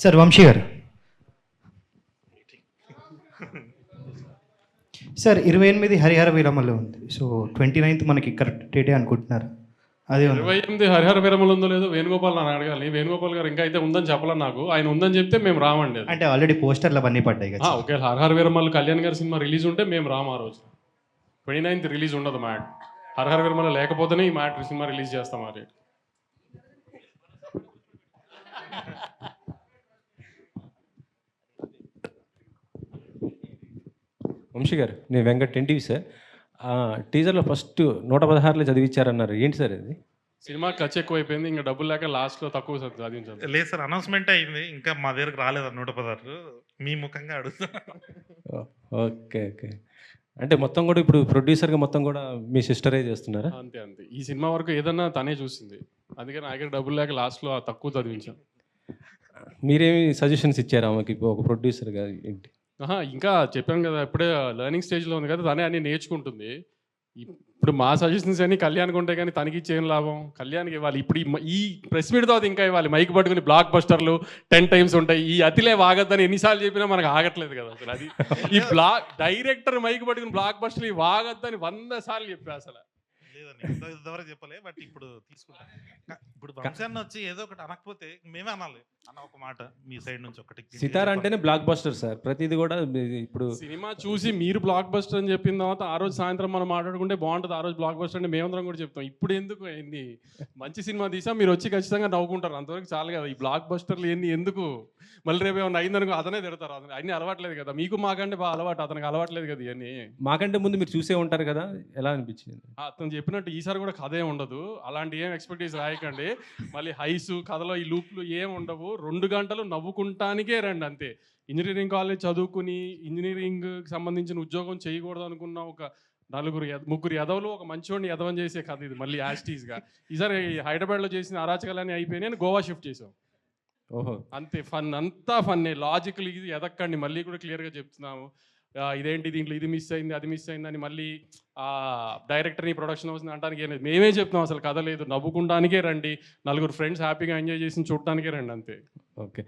Sir Vamsi గారు, sir 28 Harihara వీరమల్లో ఉంది. So 29th మనకి కరెక్ట్ డేటే అనుకుంటున్నారు. అదే ఉంది. 28 హరిహర వీరమలు ఉందో లేదో వేణుగోపాల్ నన్ను అడగాలి. వేణుగోపాల్ గారు ఇంకా అయితే ఉందని చెప్పలేదు నాకు. ఆయన ఉందని చెప్తే మేము రామండి. అంటే ఆల్రెడీ పోస్టర్లు అవన్నీ పడ్డాయి కదా. ఒకవేళ హరిహర వీరమలు కళ్యాణ్ గారి సినిమా రిలీజ్ ఉంటే మేము రాము. ఆ రోజు 29th రిలీజ్ ఉండదు మ్యాట్. హరిహర వీరమల లేకపోతేనే ఈ మ్యాట్ సినిమా రిలీజ్ చేస్తాం. అది వంశీ గారు, నేను వెంకట్ ఎన్టీవీ సార్. టీజర్లో ఫస్ట్ 116లో చదివించారన్నారు, ఏంటి సార్ ఇది? సినిమా ఖర్చు ఎక్కువైపోయింది, ఇంకా డబ్బులు లేక లాస్ట్లో తక్కువ చదివించాలి. లేదు సార్, అనౌన్స్మెంట్ అయింది, ఇంకా మా దగ్గరకు రాలేదు. 116 మీ ముఖంగా అడుగుతున్నా. Okay okay. అంటే మొత్తం కూడా ఇప్పుడు ప్రొడ్యూసర్గా మొత్తం కూడా మీ సిస్టరే చేస్తున్నారా? అంతే అంతే. ఈ సినిమా వరకు ఏదన్నా తనే చూసింది, అందుకని నా దగ్గర డబ్బులు లేక లాస్ట్లో తక్కువ చదివించాం. మీరేమి సజెషన్స్ ఇచ్చారా ఆమెకి ఒక ప్రొడ్యూసర్గా ఏంటి? ఇంకా చెప్పాను కదా, ఇప్పుడే లెర్నింగ్ స్టేజ్లో ఉంది కదా, తనే అన్ని నేర్చుకుంటుంది. ఇప్పుడు మా సజెషన్స్ అన్ని కళ్యాణ్కి ఉంటాయి, కానీ తనకి ఇచ్చే ఏం లాభం? కళ్యాణ్కి ఇవ్వాలి. ఇప్పుడు ఈ ప్రెస్ మీట్ తర్వాత ఇంకా ఇవ్వాలి. మైక్ పట్టుకుని బ్లాక్ బస్టర్లు 10 times ఉంటాయి. ఈ అతిలే వాగద్దని ఎన్నిసార్లు చెప్పినా మనకు ఆగట్లేదు కదా అసలు. అది ఈ డైరెక్టర్ మైక్ పట్టుకుని బ్లాక్ బస్టర్లు వాగద్దని 100 సార్లు చెప్పా అసలు. లేదండి, ఇంతవరకు చెప్పలే, బట్ ఇప్పుడు తీసుకుంటా. ఇప్పుడు వంశాన్ని వచ్చి ఏదో ఒకటి అనకపోతే మేమే అనాలి అన్న ఒక మాట మీ సైడ్ నుంచి ఒకటి. సితారా అంటేనే బ్లాక్ బస్టర్ సార్, ప్రతిది కూడా. ఇప్పుడు సినిమా చూసి మీరు బ్లాక్ బస్టర్ అని చెప్పిన తర్వాత ఆ రోజు సాయంత్రం మనం మాట్లాడుకుంటే బాగుంటుంది. ఆ రోజు బ్లాక్ బస్టర్ అంటే మేమందరం కూడా చెప్తాం. ఇప్పుడు ఎందుకు ఏంది, మంచి సినిమా తీసా మీరు వచ్చి ఖచ్చితంగా నవ్వుకుంటారు, అంతవరకు చాలు కదా. ఈ బ్లాక్ బస్టర్లు ఏంది ఎందుకు? మళ్ళీ రేపు ఏమన్నా అయిందనుకో అతనే తిడతారు. అన్ని అలవాట్లేదు కదా మీకు, మాకంటే బాగా అలవాటు, అతనికి అలవాట్లేదు కదా ఇవన్నీ. మాకంటే ముందు మీరు చూసే ఉంటారు కదా, ఎలా అనిపించింది? అతను చెప్పినట్టు ఈసారి కూడా కథ ఏం ఉండదు, అలాంటి ఏం ఎక్స్పెక్టేషన్ రాయకండి. మళ్ళీ హైస్ కథలో ఈ లూప్లు ఏం ఉండవు. 2 గంటలు నవ్వుకుంటానికే రండి అంతే. ఇంజనీరింగ్ కాలేజ్ చదువుకుని ఇంజనీరింగ్ సంబంధించిన ఉద్యోగం చేయకూడదు అనుకున్న ఒక ముగ్గురు ఎదవలు ఒక మంచివాడిని ఎదవని చేసే కథ ఇది. మళ్ళీ యాస్టీస్గా ఈసారి హైదరాబాద్లో చేసిన అరాచకాలన్నీ అయిపోయినాయి అని గోవా షిఫ్ట్ చేసాం. ఓహో, అంతే. ఫన్ అంతా ఫన్నే. లాజికల్ ఇది ఎదక్కండి. మళ్ళీ కూడా క్లియర్గా చెప్తున్నాము. ఇదేంటి దీంట్లో ఇది మిస్ అయింది అది మిస్ అయింది అని మళ్ళీ డైరెక్టర్ని ప్రొడక్షన్ హౌస్ని అనడానికి ఏం లేదు. మేమే చెప్తాం అసలు కథ లేదు, నవ్వుకుంటానికే రండి. 4 ఫ్రెండ్స్ హ్యాపీగా ఎంజాయ్ చేసి చూడటానికే రండి అంతే. ఓకే.